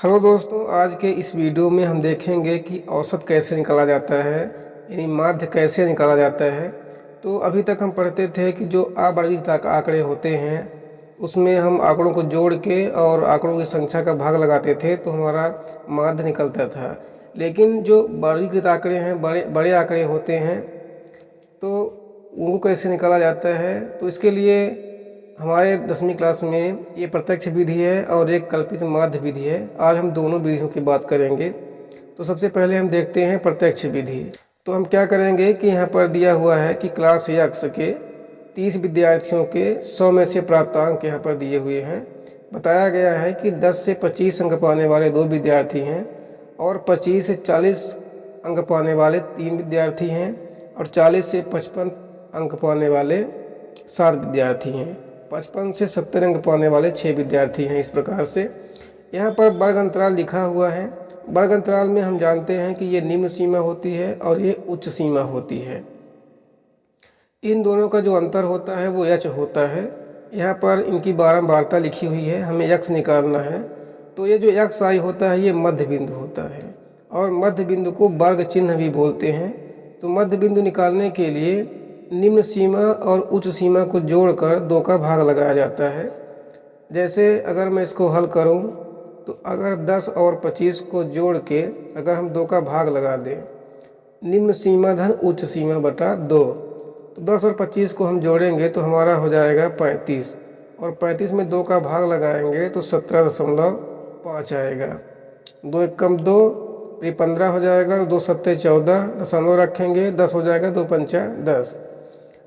Hello दोस्तों, आज के इस वीडियो में हम देखेंगे कि औसत कैसे निकाला जाता है, यानी माध्य कैसे निकाला जाता है। तो अभी तक हम पढ़ते थे कि जो अवर्गीकृत आंकड़े होते हैं उसमें हम आंकड़ों को जोड़ के और आंकड़ों की संख्या का भाग लगाते थे तो हमारा माध्य निकलता था। लेकिन जो वर्गीकृत आंकड़े हैं, बड़े बड़े आंकड़े होते हैं, तो उनको कैसे निकाला जाता है, तो इसके लिए हमारे 10वीं क्लास में ये प्रत्यक्ष विधि है और एक कल्पित माध्य विधि है। आज हम दोनों विधियों की बात करेंगे। तो सबसे पहले हम देखते हैं प्रत्यक्ष विधि। तो हम क्या करेंगे कि यहाँ पर दिया हुआ है कि क्लास यक्स के 30 विद्यार्थियों के 100 में से प्राप्त अंक यहाँ पर दिए हुए हैं। बताया गया है कि 10 से 25 अंक पाने वाले 2 विद्यार्थी हैं और 25 से 40 अंक पाने वाले 3 विद्यार्थी हैं और 40 से 55 अंक पाने वाले 7 विद्यार्थी हैं। 55 से 70 अंक पाने वाले 6 विद्यार्थी हैं। इस प्रकार से यहाँ पर वर्ग अंतराल लिखा हुआ है। वर्ग अंतराल में हम जानते हैं कि ये निम्न सीमा होती है और ये उच्च सीमा होती है। इन दोनों का जो अंतर होता है वो यच होता है। यहाँ पर इनकी बारंबारता लिखी हुई है, हमें यक्स निकालना है। तो ये जो यक्स आई होता है ये मध्य बिंदु होता है और मध्य बिंदु को वर्ग चिन्ह भी बोलते हैं। तो मध्य बिंदु निकालने के लिए निम्न सीमा और उच्च सीमा को जोड़कर 2 का भाग लगाया जाता है। जैसे अगर मैं इसको हल करूं तो अगर 10 और 25 को जोड़ के अगर हम 2 का भाग लगा दें, निम्न सीमा धन उच्च सीमा बटा 2, तो 10 और 25 को हम जोड़ेंगे तो हमारा हो जाएगा 35 और 35 में 2 का भाग लगाएंगे तो 17.5 आएगा। 2 एकम 2, ये 15 हो जाएगा, 2 सत्ते 14, दशमलव रखेंगे, 10 हो जाएगा, 2 पंचा 10।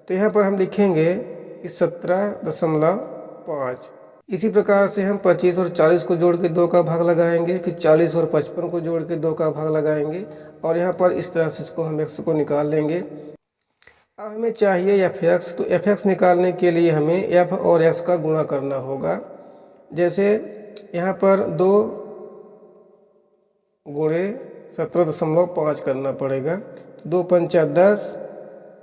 तो यहाँ पर हम लिखेंगे कि 17.5। इसी प्रकार से हम 25 और 40 को जोड़ के 2 का भाग लगाएंगे, फिर 40 और 55 को जोड़ के 2 का भाग लगाएंगे और यहाँ पर इस तरह से इसको हम x को निकाल लेंगे। अब हमें चाहिए f(x), तो f(x) निकालने के लिए हमें f और x का गुणा करना होगा। जैसे यहाँ पर 2 गुणे 17.5 करना पड़ेगा। 2 पंचा 10,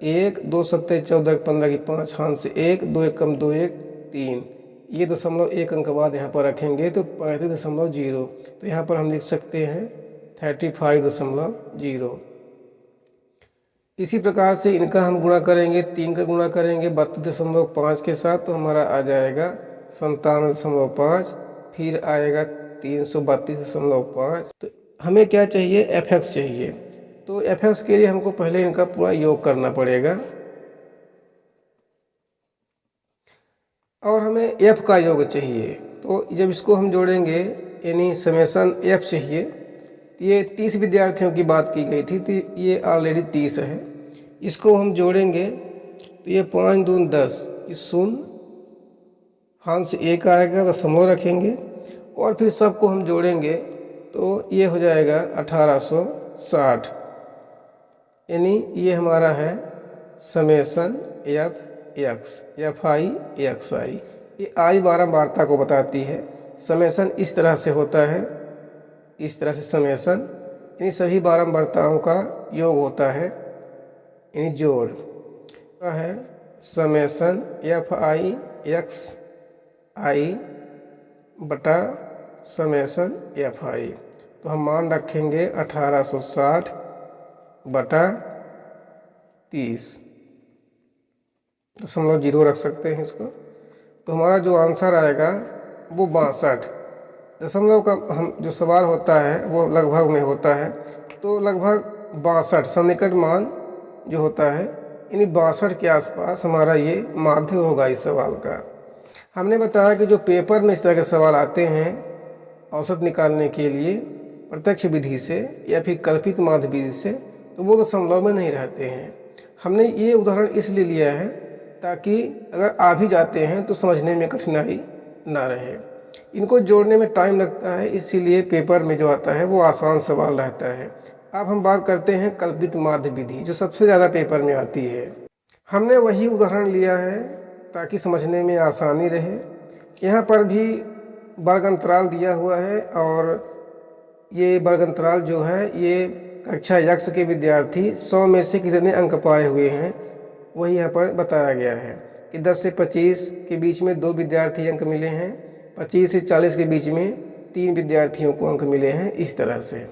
1, 2 सत्ते 14, 15 की 5, हाथ से 1, 2 एकम 2, 1, 3, ये 0.1 अंक बाद यहाँ पर रखेंगे तो 35.0। तो यहाँ पर हम लिख सकते हैं 35.0। इसी प्रकार से इनका हम गुणा करेंगे, 3 का गुणा करेंगे 32.5 के साथ, तो हमारा आ जाएगा 57.5, फिर आएगा 332.5। तो हमें क्या चाहिए, f(x) चाहिए। तो f(x) के लिए हमको पहले इनका पूरा योग करना पड़ेगा और हमें f का योग चाहिए। तो जब इसको हम जोड़ेंगे यानी समेसन f चाहिए। ये 30 विद्यार्थियों की बात की गई थी, तो ये ऑलरेडी 30 है। इसको हम जोड़ेंगे तो ये 5 दून 10 की 0, हाथ से 1 आएगा, दशमलव रखेंगे और फिर सबको हम जोड़ेंगे तो ये हो जाएगा 1860। यानी ये हमारा है समेसन f(i)(xi). ये आई बारंबारता को बताती है। समेसन इस तरह से होता है, इस तरह से समेसन यानी सभी बारंबारताओं का योग होता है, यानी जोड़ है समेसन f(i)(xi) बटा समेसन f(i). तो हम मान रखेंगे 1860 बटा 30, 0.0 रख सकते हैं इसको। तो हमारा जो आंसर आएगा वो 62। दशमलव का हम जो सवाल होता है वो लगभग में होता है, तो लगभग 62 सन्निकट मान जो होता है, यानी 62 के आसपास हमारा ये माध्य होगा इस सवाल का। हमने बताया कि जो पेपर में इस तरह के सवाल आते हैं औसत निकालने के लिए प्रत्यक्ष विधि से या फिर कल्पित माध्य विधि से, तो वो दशमलव में नहीं रहते हैं। हमने ये उदाहरण इसलिए लिया है ताकि अगर आ भी जाते हैं तो समझने में कठिनाई ना रहे। इनको जोड़ने में टाइम लगता है, इसीलिए पेपर में जो आता है वो आसान सवाल रहता है। अब हम बात करते हैं कल्पित माध्य विधि, जो सबसे ज़्यादा पेपर में आती है। हमने वही उदाहरण लिया है ताकि समझने में आसानी रहे। यहाँ पर भी वर्ग अंतराल दिया हुआ है और ये वर्ग अंतराल जो है ये कक्षा यक्ष के विद्यार्थी 100 में से कितने अंक पाए हुए हैं वही यहाँ पर बताया गया है कि 10 से 25 के बीच में 2 विद्यार्थी अंक मिले हैं, 25 से 40 के बीच में 3 विद्यार्थियों को अंक मिले हैं। इस तरह से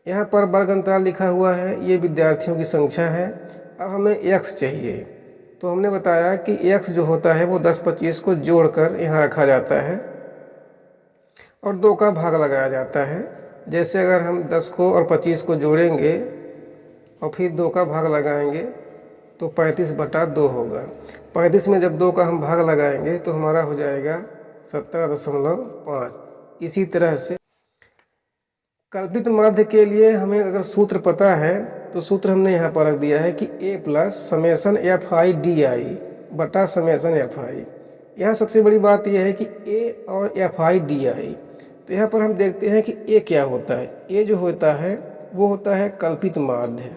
यहाँ पर वर्ग अंतराल लिखा हुआ है, ये विद्यार्थियों की संख्या है। अब हमें x चाहिए, तो हमने बताया कि x जो होता है वो 10-25 को जोड़कर यहाँ रखा जाता है और 2 का भाग लगाया जाता है। जैसे अगर हम 10 को और 25 को जोड़ेंगे और फिर 2 का भाग लगाएंगे तो 35/2 होगा। 35 में जब 2 का हम भाग लगाएंगे तो हमारा हो जाएगा 17.5। इसी तरह से कल्पित माध्य के लिए हमें अगर सूत्र पता है तो सूत्र हमने यहाँ पर रख दिया है कि a + समेसन fi di बटा समेसन fi। यहाँ सबसे बड़ी बात यह है कि a और fi di, तो यहाँ पर हम देखते हैं कि a क्या होता है। a जो होता है वो होता है कल्पित माध्य,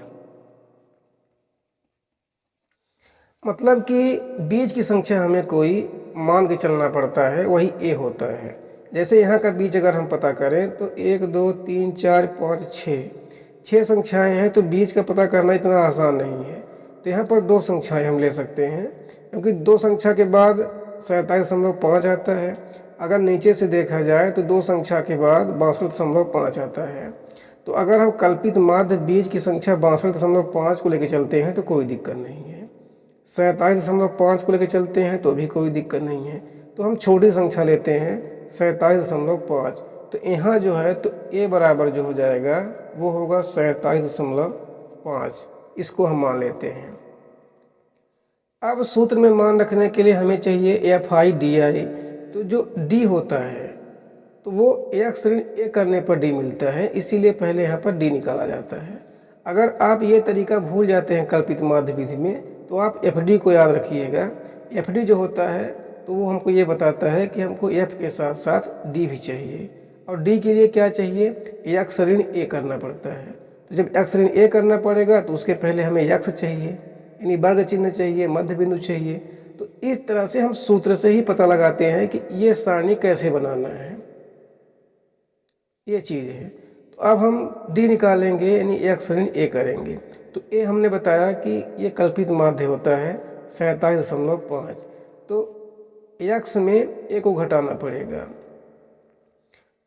मतलब कि बीज की संख्या हमें कोई मान के चलना पड़ता है, वही a होता है। जैसे यहाँ का बीज अगर हम पता करें तो 1 2 3 4 5 6 संख्याएं हैं, तो बीज का पता करना इतना आसान नहीं है। तो यहाँ पर 2 संख्याएं हम ले सकते हैं, क्योंकि 2 संख्या के बाद 47.5 आता है। अगर नीचे से देखा जाए तो 2 संख्या के बाद 62.5 आता है। तो अगर हम कल्पित माध्य बीज की संख्या 62.5 को लेकर चलते हैं तो कोई दिक्कत नहीं है। 47.5 को लेकर चलते हैं तो भी कोई दिक्कत नहीं है। तो हम छोटी संख्या लेते हैं 47.5। तो यहाँ जो है तो a बराबर जो हो जाएगा वो होगा 47.5। इसको हम मान लेते हैं। अब सूत्र में मान रखने के लिए हमें चाहिए fi di। तो जो d होता है तो वो x ऋण a करने पर d मिलता है, इसीलिए पहले यहाँ पर d निकाला जाता है। अगर आप ये तरीका भूल जाते हैं कल्पित माध्य विधि में तो आप fd को याद रखिएगा। fd जो होता है तो वो हमको ये बताता है कि हमको f के साथ साथ d भी चाहिए, और d के लिए क्या चाहिए, x ऋण a करना पड़ता है। तो जब x ऋण a करना पड़ेगा तो उसके पहले हमें x चाहिए, यानी वर्ग चिन्ह चाहिए, मध्य बिंदु चाहिए। तो इस तरह से हम सूत्र से ही पता लगाते हैं कि ये सारणी कैसे बनाना है, ये चीज़ है। तो अब हम d निकालेंगे, यानी x ऋण a करेंगे। तो a हमने बताया कि ये कल्पित माध्य होता है 47.5। तो x में a को घटाना पड़ेगा,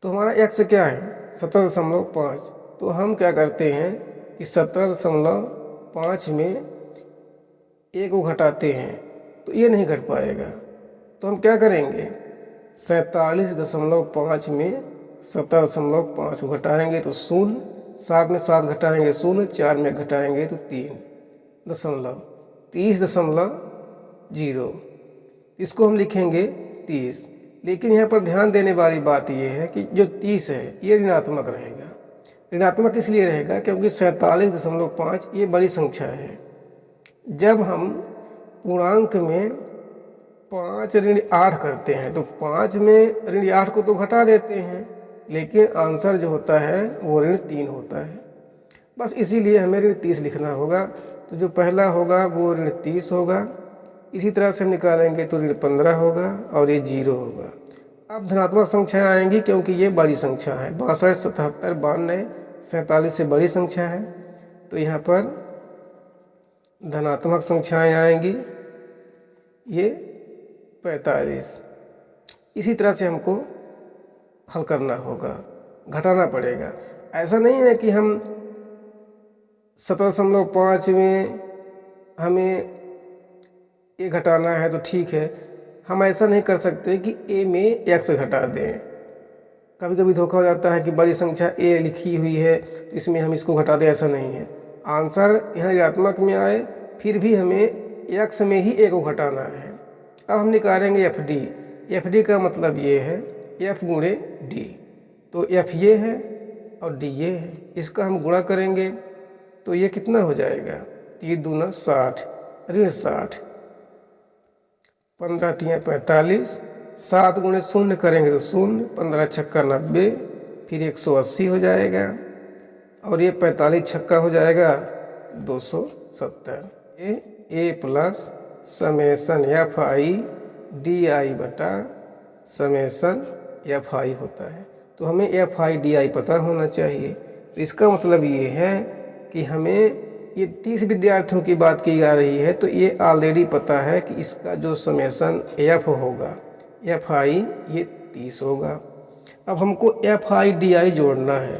तो हमारा x क्या है 17.5। तो हम क्या करते हैं कि 17.5 में a को घटाते हैं तो ये नहीं घट पाएगा। तो हम क्या करेंगे 47.5 में 17.5 को घटाएंगे तो 0, 7 में 7 घटाएंगे 0, 4 में घटाएंगे तो 30.0। इसको हम लिखेंगे 30। लेकिन यहाँ पर ध्यान देने वाली बात यह है कि जो 30 है ये ऋणात्मक रहेगा। ऋणात्मक इसलिए रहेगा क्योंकि 47.5 ये बड़ी संख्या है। जब हम पूर्णांक में 5 ऋण 8 करते हैं तो 5 में ऋण 8 को तो घटा देते हैं, लेकिन आंसर जो होता है वो ऋण 3 होता है। बस इसीलिए हमें ऋण 30 लिखना होगा। तो जो पहला होगा वो ऋण 30 होगा। इसी तरह से हम निकालेंगे तो ऋण 15 होगा और ये 0 होगा। अब धनात्मक संख्या आएंगी क्योंकि ये बड़ी संख्या है, 62, 77, 92, 47 से बड़ी संख्या है। तो यहाँ पर धनात्मक संख्याएं आएंगी, ये 45। इसी तरह से हमको हल करना होगा, घटाना पड़ेगा। ऐसा नहीं है कि हम 17.5 में हमें a घटाना है तो ठीक है। हम ऐसा नहीं कर सकते कि a में x घटा दें। कभी कभी धोखा हो जाता है कि बड़ी संख्या a लिखी हुई है तो इसमें हम इसको घटा दें, ऐसा नहीं है। आंसर यहाँ ऋणात्मक में आए फिर भी हमें x में ही a को घटाना है। अब हम निकालेंगे fd। fd का मतलब ये है f गुणे d। तो f ये है और d ये है, इसका हम गुणा करेंगे तो ये कितना हो जाएगा 3 दूना 60, ऋण 60, 15 तियाँ 45, 7 गुणे 0 करेंगे तो 0, 15 छक्का 90, फिर 180 हो जाएगा और ये 45 छक्का हो जाएगा 270। ए प्लस समेसन fi di बटा समेसन fi होता है। तो हमें fi di पता होना चाहिए। तो इसका मतलब ये है कि हमें ये 30 विद्यार्थियों की बात की जा रही है, तो ये ऑलरेडी पता है कि इसका जो समेसन f होगा fi ये 30 होगा। अब हमको FIDI जोड़ना है,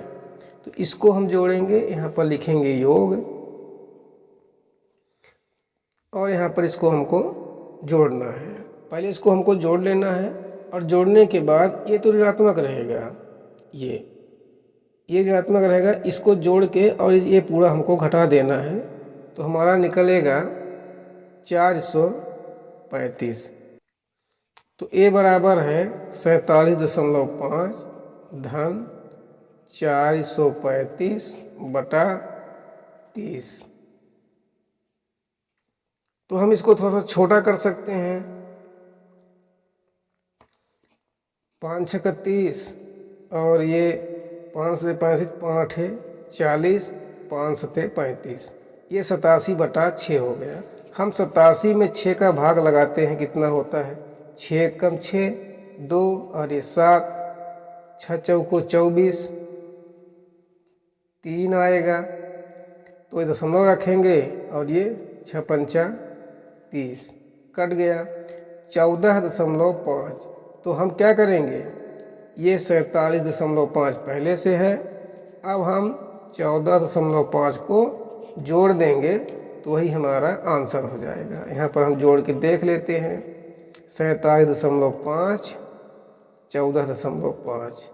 तो इसको हम जोड़ेंगे। यहाँ पर लिखेंगे योग और यहाँ पर इसको हमको जोड़ना है। पहले इसको हमको जोड़ लेना है और जोड़ने के बाद ये तो ऋणात्मक रहेगा, ये ऋणात्मक रहेगा। इसको जोड़ के और ये पूरा हमको घटा देना है, तो हमारा निकलेगा 435। तो A बराबर है 47.5 धन 435/30। तो हम इसको थोड़ा सा छोटा कर सकते हैं। 5 6 30 और ये 5 से 35 5 8 40 5 7 35, ये 87/6 हो गया। हम 87 में 6 का भाग लगाते हैं, कितना होता है 6 कम 6 2 और ये 7, 6 चौको 24, 3 आएगा। तो ये दशमलव रखेंगे और ये 6 पंचा 30 कट गया 14.5। तो हम क्या करेंगे, ये 47.5 पहले से है, अब हम 14.5 को जोड़ देंगे तो वही हमारा आंसर हो जाएगा। यहाँ पर हम जोड़ के देख लेते हैं। 47.5 14.5,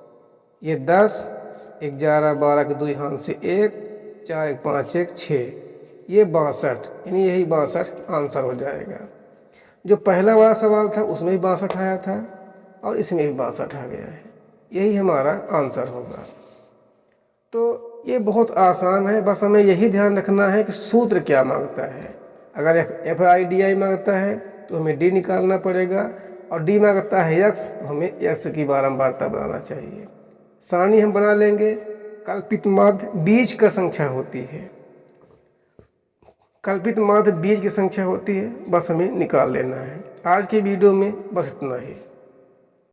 ये 10 11 12 के 2 हाथ से 1 4 1 5 1 6, ये 62, यानी यही 62 आंसर हो जाएगा। जो पहला वाला सवाल था उसमें भी 62 आया था और इसमें भी 62 आ गया है, यही हमारा आंसर होगा। तो ये बहुत आसान है, बस हमें यही ध्यान रखना है कि सूत्र क्या मांगता है। अगर FIDI मांगता है तो हमें D निकालना पड़ेगा, और D मांगता है X तो हमें X की बारंबारता बनाना चाहिए। सारणी हम बना लेंगे। कल्पित माध्य बीज का संख्या होती है, कल्पित माध्य बीज की संख्या होती है, बस हमें निकाल लेना है। आज की वीडियो में बस इतना ही।